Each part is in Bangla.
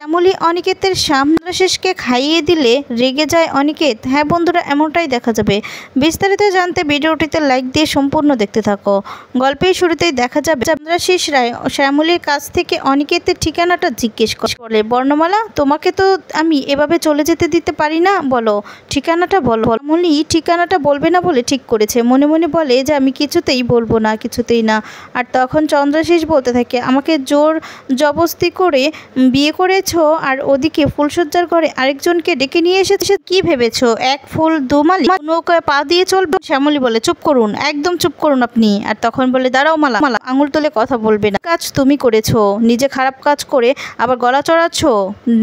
শ্যামলী অনিকেতের সামনাশেষকে খাইয়ে দিলে রেগে যায় অনিকেত। হ্যাঁ বন্ধুরা, এমনটাই দেখা যাবে। বিস্তারিত জানতে ভিডিওটিতে লাইক দিয়ে সম্পূর্ণ দেখতে থাকো। গল্পের শুরুতেই দেখা যাবে চন্দ্রাশিস রায় শ্যামলীর কাছ থেকে অনিকেতের ঠিকানাটা জিজ্ঞেস করে। বর্ণমালা, তোমাকে তো আমি এভাবে চলে যেতে দিতে পারি না, বলো ঠিকানাটা বলো। শ্যামলী ঠিকানাটা বলবে না বলে ঠিক করেছে। মনে মনে বলে যে আমি কিছুতেই বলবো না, কিছুতেই না। আর তখন চন্দ্রাশিস বলতে থাকে, আমাকে জোর জবস্তি করে বিয়ে করেছো আর ওদিকে ফুলসজ্জার ঘরে আরেকজনকে ডেকে নিয়ে এসেছে। কি ভেবেছো এক ফুল দুমালি নৌকায় পা দিয়ে চলবে? শ্যামলী বলে, চুপ করুন, একদম চুপ করুন আপনি। আর তখন বলে, দাঁড়াও মালা, আঙুল তুলে কথা বলবে না। কাজ তুমি করেছো, নিজে খারাপ কাজ করে আবার গলা চড়াচ্ছ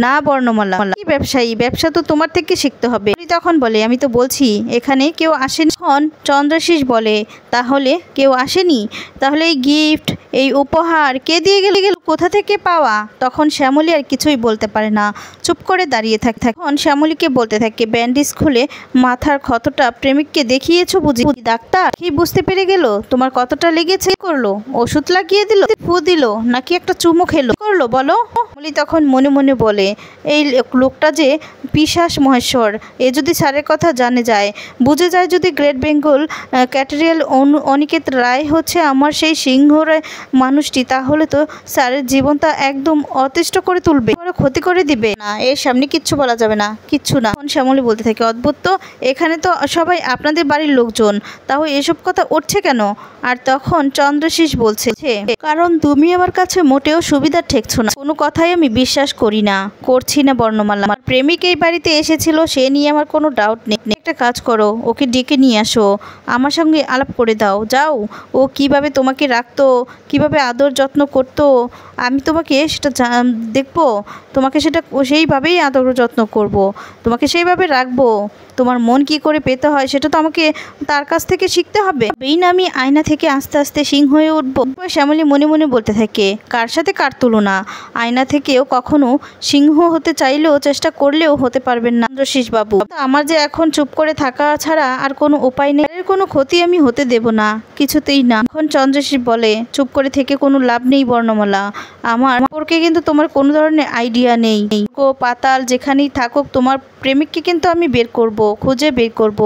না। বর্ণমালা, কি ব্যবসায়ী, ব্যবসা তো তোমার থেকে শিখতে হবে। তখন বলে, আমি তো বলছি এখানে কেউ আসেনি। চন্দ্রাশিস বলে, তাহলে কেউ আসেনি? তাহলে এই গিফট, এই উপহার কে দিয়ে গেল, কোথা থেকে পাওয়া? তখন শ্যামলী আর কিছুই বলতে পারে না, চুপ করে দাঁড়িয়ে থাকে। তখন শ্যামলীকে বলতে থাকে, ব্যান্ডেজ খুলে মাথার ক্ষতটা প্রেমিককে দেখিয়েছো বুঝি? ডাক্তার কি বুঝতে পেরে গেল তোমার কতটা লেগেছে? করলো ওষুধ লাগিয়ে দিল, ফু দিল, নাকি একটা চুমু খেলো? করলো বলো? শ্যামলী তখন মনে মনে বলে, এই লোকটা যে পিশাচ মহেশ্বর, এ যদি স্যারের কথা জানে যায়, বুঝে যায় যদি গ্রেট বেঙ্গল ক্যাটেরিয়াল অনিকেত রায় হচ্ছে আমার সেই সিংহর মানুষটি, তাহলে তো স্যারের জীবনটা একদম অতিষ্ঠ করে তুলবে, ক্ষতি করে দিবে। না, এর সামনে কিচ্ছু বলা যাবে না, কিচ্ছু না। শ্যামলী বলতে থাকে, অদ্ভুত তো, এখানে তো সবাই আপনাদের বাড়ির লোকজন, তাও এসব কথা উঠছে কেন? আর তখন চন্দ্রাশিস বলছে, কারণ তুমি আমার কাছে মোটেও সুবিধা ঠেকছো না, কোনো কথাই আমি বিশ্বাস করি না, করছি না। বর্ণমালা, আমার প্রেমিক এই বাড়িতে এসেছিল, সে নিয়ে আমার কোনো ডাউট নেই। একটা কাজ করো, ওকে ডেকে নিয়ে আসো, আমার সঙ্গে আলাপ করে দাও, যাও। ও কিভাবে তোমাকে রাখতো, কিভাবে আদর যত্ন করতো, আমি তোমাকে সেটা দেখবো, তোমাকে সেটা সেইভাবেই আদর যত্ন করব, তোমাকে সেইভাবে রাখবো। তোমার মন কি করে পেতে হয় সেটা তো আমাকে তার কাছ থেকে শিখতে হবে। এই না আমি আয়না থেকে আস্তে আস্তে সিংহ হয়ে উঠবো। শ্যামলী মনে মনে বলতে থাকে, কার সাথে কার তুলনা? আয়না থেকেও কখনো সিংহ হতে চাইলেও চেষ্টা করলেও হতে পারবেন না চন্দ্রাশিস বাবু। আমার যে এখন চুপ করে থাকা ছাড়া আর কোনো উপায় নেই, এর কোনো ক্ষতি আমি হতে দেব না, কিছুতেই না। এখন চন্দ্রাশিস বলে, চুপ করে থেকে কোনো লাভ নেই বর্ণমালা, আমার সম্পর্কে কিন্তু তোমার কোনো ধরনের আইডিয়া নেই। পাতাল যেখানেই থাকুক, তোমার প্রেমিককে কিন্তু আমি বের করব, খুঁজে বের করব।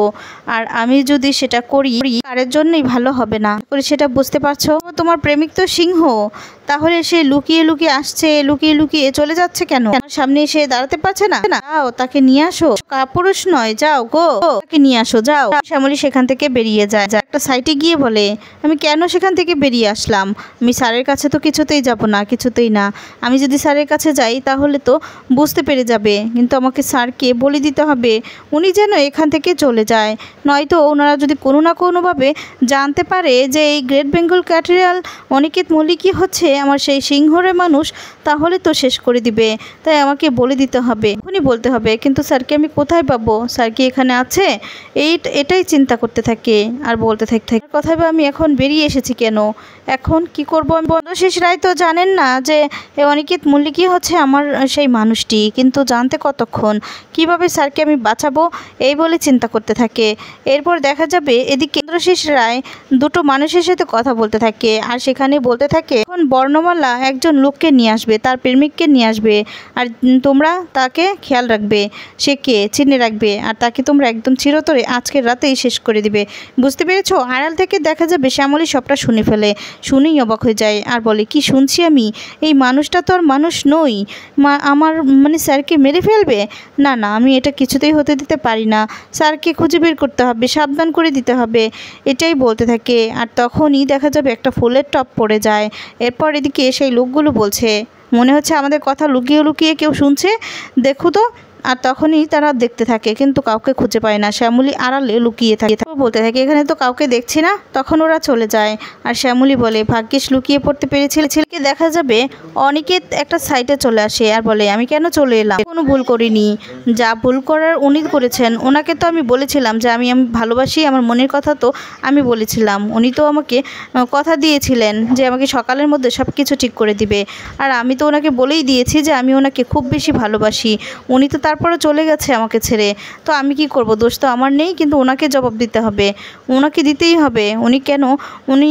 আর আমি যদি সেটা করি, কারের জন্যই ভালো হবে না, সেটা বুঝতে পারছো? তোমার প্রেমিক তো সিংহ, তাহলে সে লুকিয়ে লুকিয়ে আসছে, লুকিয়ে লুকিয়ে চলে যাচ্ছে কেন? সামনে এসে দাঁড়াতে পারছে না? যাও, তাকে নিয়ে আসো, কাপুরুষ নয়, যাও গো, তাকে নিয়ে আসো, যাও। শ্যামলী সেখান থেকে বেরিয়ে যায়। একটা সাইটে গিয়ে বলে, আমি কেন সেখান থেকে বেরিয়ে আসলাম? আমি স্যারের কাছে তো কিছুতেই যাব না, কিছুতেই না। আমি যদি স্যারের কাছে যাই তাহলে তো বুঝতে পেরে যাবে, কিন্তু আমাকে স্যারকে বলে দিতে হবে উনি যেন এখান থেকে চলে যায়, নয়তো ওনারা যদি কোনো না কোনোভাবে জানতে পারে যে এই গ্রেট বেঙ্গল ক্যাটেরিয়াল অনিকেত মল্লিকই হচ্ছে আমার সেই সিংহরের মানুষ, তাহলে তো শেষ করে দিবে। তাই আমাকে বলে দিতে হবে, উনি বলতে হবে। কিন্তু স্যারকে আমি কোথায় পাবো? স্যার কি এখানে আছে? এটাই চিন্তা করতে থাকে আর বলতে থাকে, কথায় আমি এখন বেরিয়ে এসেছি কেন, এখন কি করব? আমি চন্দ্রাশিস রায় তো জানেন না যে অনিকেত মল্লিকই হচ্ছে আমার সেই মানুষটি, কিন্তু জানতে কতক্ষণ, কিভাবে স্যারকে আমি বাঁচাবো, এই বলে চিন্তা করতে থাকে। এরপর দেখা যাবে এদিকে চন্দ্রাশিস রায় দুটো মানুষের সাথে কথা বলতে থাকে, আর সেখানে বলতে থাকে, এখন বর্ণমালা একজন লোককে নিয়ে আসবে, তার প্রেমিককে নিয়ে আসবে, আর তোমরা তাকে খেয়াল রাখবে, সে কে চিনে রাখবে, আর তাকে তোমরা একদম চিরতরে আজকের রাতেই শেষ করে দিবে, বুঝতে পেরেছো? আড়াল থেকে দেখা যাবে শ্যামলী সবটা শুনে ফেলে, শুনেই অবাক হয়ে যায় আর বলে, কি শুনছি আমি? এই মানুষটা তো আর মানুষ নই, আমার মানে স্যারকে মেরে ফেলবে? না না, আমি এটা কিছুতেই হতে দিতে পারি না, স্যারকে খুঁজে বের করতে হবে, সাবধান করে দিতে হবে, এটাই বলতে থাকে। আর তখনই দেখা যাবে একটা ফুলের টপ পড়ে যায়। এরপর এদিকে সেই লোকগুলো বলছে, মনে হচ্ছে আমাদের কথা লুকিয়ে লুকিয়ে কেউ শুনছে, দেখো তো। আর তখনই তারা দেখতে থাকে, কিন্তু কাউকে খুঁজে পায় না, শ্যামলী আড়ালে লুকিয়ে থাকে। বলতে থাকে, এখানে তো কাউকে দেখছি না। তখন ওরা চলে যায়, আর শ্যামলী বলে, ভাগ্যিস লুকিয়ে পড়তে পেরেছিল। ছেলেকে দেখা যাবে অনিকেত একটা সাইডে চলে আসে আর বলে, আমি কেন চলে এলাম? কোনো ভুল করিনি, যা ভুল করার উনি করেছেন। ওনাকে তো আমি বলেছিলাম যে আমি ভালোবাসি, আমার মনের কথা তো আমি বলেছিলাম, উনি তো আমাকে কথা দিয়েছিলেন যে আমাকে সকালের মধ্যে সব কিছু ঠিক করে দিবে, আর আমি তো ওনাকে বলেই দিয়েছি যে আমি ওনাকে খুব বেশি ভালোবাসি, উনি তো তারপরে চলে গেছে আমাকে ছেড়ে। তো আমি কি করব, দোষ তো আমার নেই, কিন্তু ওনাকে জবাব দিতে হবে, ওনাকে দিতেই হবে। উনি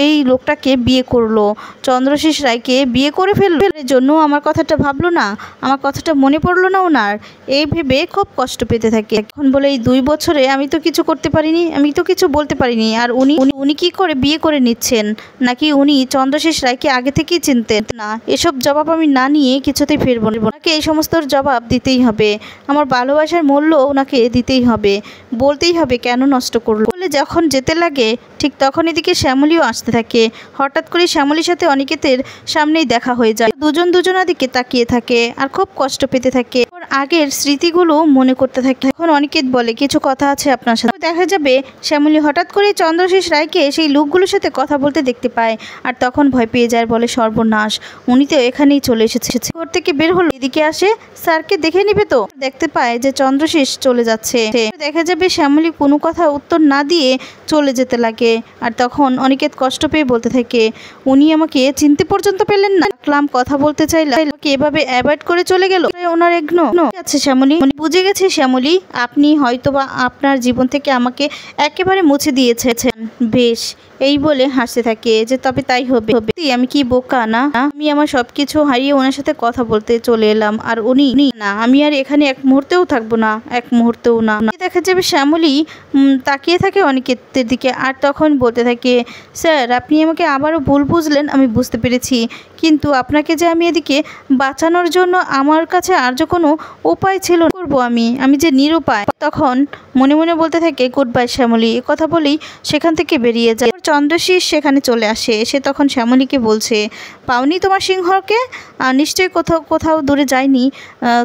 এই লোকটাকে বিয়ে করলো, চন্দ্রশেষ রায়কে বিয়ে করে ফেললো, এর জন্য আমার কথাটা ভাবলো না, আমার কথাটা মনে পড়লো না ওনার, এই ভেবে খুব কষ্ট পেতে থাকে। এখন বলে এই 2 বছরে আমি তো কিছু করতে পারিনি, আমি তো কিছু বলতে পারিনি, আর উনি কি করে বিয়ে করে নিচ্ছেন, নাকি উনি চন্দ্রশেষ রায়কে আগে থেকেই চিনতেন না? এসব জবাব আমি না নিয়ে কিছুতেই ফিরবো না, ওনাকে এই সমস্ত জবাব দিতেই হবে, আমার ভালোবাসার মূল্য ওনাকে দিতেই হবে, বলতেই হবে কেন নষ্ট করলো। বলে যখন যেতে লাগে ঠিক তখন এদিকে শ্যামলীও আসতে থাকে। হঠাৎ করে শ্যামলীর সাথে অনিকেতের সামনেই দেখা হয়ে যায়, দুজনার দিকে তাকিয়ে থাকে আর খুব কষ্ট পেতে থাকে, আগের স্মৃতিগুলো মনে করতে থাকে। এখন অনিকেত বলে কিছু কথা আছে আপনার সাথে। দেখা যাবে শ্যামলী হঠাৎ করে চন্দ্রশেষ রায়কে সেই লোকগুলোর সাথে কথা বলতে দেখতে পায়, আর তখন ভয় পেয়ে যায়, বলে সর্বনাশ, উনি তো এখানেই চলে এসেছে। ঘর থেকে বের হলো, এদিকে আসে, স্যারকে দেখে নিবে তো। দেখতে পায় যে চন্দ্রশেষ চলে যাচ্ছে। দেখা যাবে শ্যামলী কোনো কথা উত্তর না দিয়ে চলে যেতে লাগে, আর তখন অনিকেত কষ্ট পেয়ে বলতে থাকে, উনি আমাকে চিনতে পর্যন্ত পেলেন না, ক্লাম কথা বলতে চাইলাম, এভাবে অ্যাভয়েড করে চলে গেল। ওনার আছে শ্যামলী, বুঝে গেছে শ্যামলী, আপনি হয়তোবা আপনার জীবন থেকে আমাকে একেবারে মুছে দিয়েছেন। বেশ, এই বলে হাসতে থাকে যে তবে তাই হবে। আমি কি বোকা না, আমি আমার সবকিছু হারিয়ে ওনার সাথে কথা বলতে চলে এলাম, আর উনি না, আমি আর এখানে এক মুহূর্তেও থাকবো না, এক মুহূর্তেও না। দেখা যাবে শ্যামলী তাকিয়ে থাকে অনিকেতের দিকে, আর তখন বলতে থাকে, স্যার আপনি আমাকে আবারও ভুল বুঝলেন, আমি বুঝতে পেরেছি, কিন্তু আপনাকে যে আমি এদিকে বাঁচানোর জন্য আমার কাছে আর যে কোনো উপায় ছিল না, করবো আমি যে নিরুপায়। তখন মনে মনে বলতে থাকে, গুড বাই শ্যামলী। কথা বলেই সেখান থেকে বেরিয়ে যায়। চন্দ্রশেষ সেখানে চলে আসে, সে তখন শ্যামলীকে বলছে, পাওনি তোমার সিংহকে, নিশ্চয়ই কোথাও দূরে যায়নি,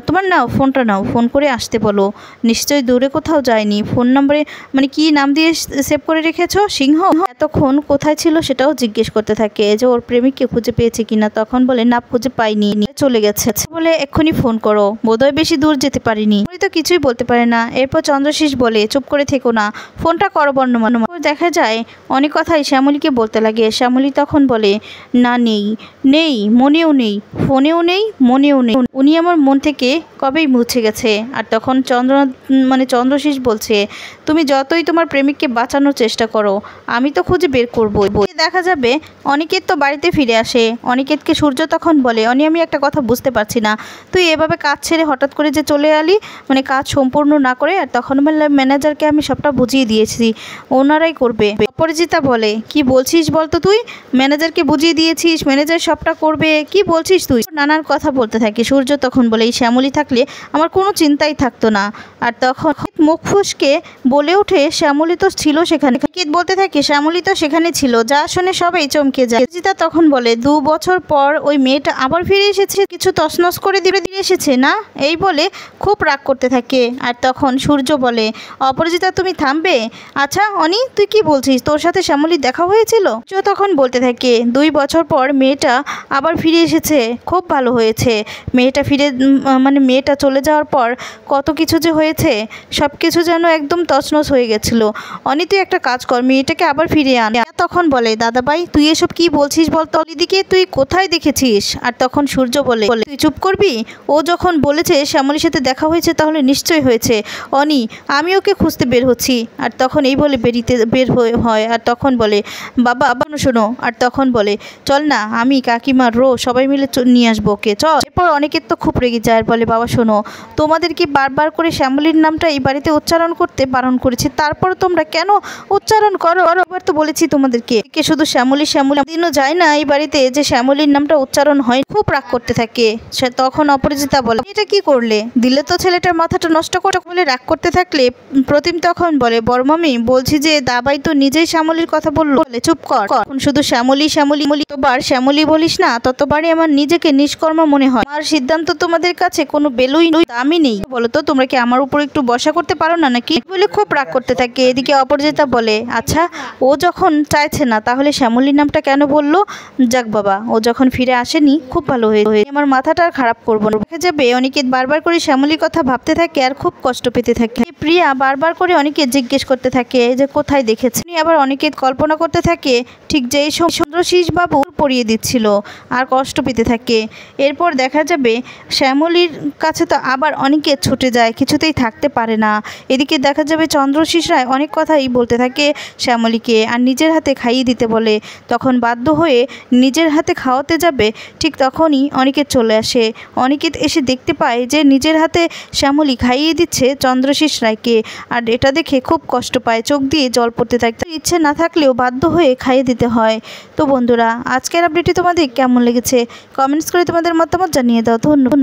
তোমার নাও ফোনটা নাও, ফোন করে আসতে বলো, নিশ্চয়ই দূরে কোথাও যায়নি, ফোন নম্বরে মানে কি নাম দিয়ে সেভ করে রেখেছো, সিংহ? এতক্ষণ কোথায় ছিল সেটাও জিজ্ঞেস করতে থাকে, যে ওর প্রেমিককে খুঁজে পেয়েছে কিনা। তখন বলে না, খুঁজে পাইনি, চলে গেছে। বলে এক্ষুনি ফোন করো, বোধহয় বেশি দূর যেতে পারিনি। উনি তো কিছুই বলতে পারে না। এরপর চন্দ্রশেষ বলে, চুপ করে থেকো না, ফোনটা করো বর্ণমান। দেখা যায় অনেক কথাই শ্যামলীকে বলতে লাগে। শ্যামলী তখন বলে, না নেই, মনেও নেই, ফোনেও নেই, মনেও নেই, উনি আমার মন থেকে কবেই মুছে গেছে। আর তখন চন্দ্রশেষ বলছে, তুমি যতই তোমার প্রেমিককে বাঁচানোর চেষ্টা করো, আমি তো খুঁজে বের করবো। দেখা যাবে অনিকেত তো বাড়িতে ফিরে আসে। অনিকেতকে সূর্য তখন বলে, আমি একটা কথা বুঝতে পারছি না, তুই এভাবে কাজ ছেড়ে হঠাৎ করে যে চলে এলি, কাজ সম্পূর্ণ না করে। আর তখন ম্যানেজারকে আমি সবটা বুঝিয়ে দিয়েছি, ওনারাই করবে। অপরাজিতা বলে, কি বলছিস বলতো, তুই ম্যানেজারকে বুঝিয়ে দিয়েছিস, ম্যানেজার সবটা করবে, কি বলছিস তুই? নানান কথা বলতে থাকে। সূর্য তখন বলে, এই শ্যামলী থাকলে আমার কোনো চিন্তাই থাকতো না। আর তখন মুখ ফুসকে বলে ওঠে, শ্যামলী তো ছিল সেখানে। বলতে থাকে, শ্যামলী তো সেখানে ছিল, যা শুনে সবাই চমকে যায়। অপরাজিতা তখন বলে, 2 বছর পর ওই মেয়েটা আবার ফিরে এসেছে, কিছু তছনছ করে দিয়ে এসেছে না, এই বলে খুব রাগ করতে থাকে। আর তখন সূর্য বলে, অপরাজিতা তুমি থামবে? আচ্ছা অনি, তুই কি বলছিস, তোর সাথে শ্যামলীর দেখা হয়েছিল? সূর্য তখন বলতে থাকে, 2 বছর পর মেয়েটা আবার ফিরে এসেছে, খুব ভালো হয়েছে। মেয়েটা চলে যাওয়ার পর কত কিছু যে হয়েছে, সব কিছু যেন একদম তছনছ হয়ে গেছিল। অনি তুই একটা কাজ কর, মেয়েটাকে আবার ফিরিয়ে আন। তখন বলে, দাদাভাই তুই এসব কি বলছিস বলতো, অলিদিকে তুই কোথায় দেখেছিস? আর তখন সূর্য বলে, তুই চুপ করবি? ও যখন বলেছে শ্যামলীর সাথে দেখা হয়েছে, তাহলে নিশ্চয়ই হয়েছে। অনি, আমি ওকে খুঁজতে বের হচ্ছি। আর তখন এই বলে বের হয়। আর তখন বলে, বাবা শোনো। আর তখন বলে, চল না, আমি কাকিমার সবাই মিলে নিয়ে আসবো ওকে, চল। এরপর অনেকের তো খুব রেগে যায়, আর বলে, বাবা শোনো, তোমাদেরকে বারবার করে শ্যামলীর নামটা এই বাড়িতে উচ্চারণ করতে বারণ করেছি, তারপর তোমরা কেন উচ্চারণ করো? এবার তো বলেছি তোমাদেরকে, শুধু শ্যামলী দিনও যায় না এই বাড়িতে যে শ্যামলীর নামটা উচ্চারণ হয়। খুব রাগ করতে থাকে। তখন অপরাজিতা বলে, এটা কি করলে, দিলে তো ছেলেটার মাথাটা নষ্ট করে। বলে রাগ করতে থাকলে প্রতিম তখন বলে, বড়মামি বলছি যে দাবাই তো নিজেই শ্যামলীর কথা বললো, চুপ কর, শুধু শ্যামলী ততবার শ্যামলী বলিস না, ততবারই আমার নিজেকে নিষ্কর্ম মনে হয়। আমার সিদ্ধান্ত তোমাদের কাছে কোনো বেলুই দামই নেই। বলো তো, তোমরা কি আমার উপর একটু বসা করতে পারো না নাকি? বলে খুব রাগ করতে থাকে। এদিকে অপরাজিতা বলে, আচ্ছা ও যখন চাইছে না, তাহলে শ্যামলীর নামটা কেন বললো? যাক বাবা, ও যখন ফিরে আসেনি খুব ভালো হয়ে আমার মাথাটা আর খারাপ করবো না। দেখা যাবে অনিকেত বারবার করে শ্যামলীর কথা ভাবতে থাকে আর খুব কষ্ট পেতে থাকে। প্রিয়া বারবার করে অনিকেত জিজ্ঞেস করতে থাকে যে কোথায় দেখেছে। আবার অনিকেত কল্পনা করতে থাকে ঠিক যে এই চন্দ্রশীষ বাবু পরিয়ে দিচ্ছিল আর কষ্ট পেতে থাকে। এরপর দেখা যাবে শ্যামলীর কাছে তো আবার অনিকেত ছুটে যায়, কিছুতেই থাকতে পারে না। এদিকে দেখা যাবে চন্দ্রশীষ রায় অনেক কথাই বলতে থাকে শ্যামলীকে আর নিজের হাতে খাইয়ে দিতে বলে। তখন বাধ্য হয়ে নিজের হাতে খাওয়াতে যাবে, ঠিক তখনই অনিকেত চলে আসে। অনিকেত এসে দেখতে পায় যে নিজের হাতে শ্যামলী খাইয়ে দিচ্ছে চন্দ্রশীষ রায়কে, আর এটা দেখে খুব কষ্ট পায়, চোখ দিয়ে জল পড়তে থাকে। ইচ্ছে না থাকলেও বাধ্য হয়ে খাইয়ে দিতে হয়। তো বন্ধুরা, আজকের আপডেটটি তোমাদের কেমন লেগেছে কমেন্টস করে তোমাদের মতামত জানিয়ে দাও। ধন্যবাদ।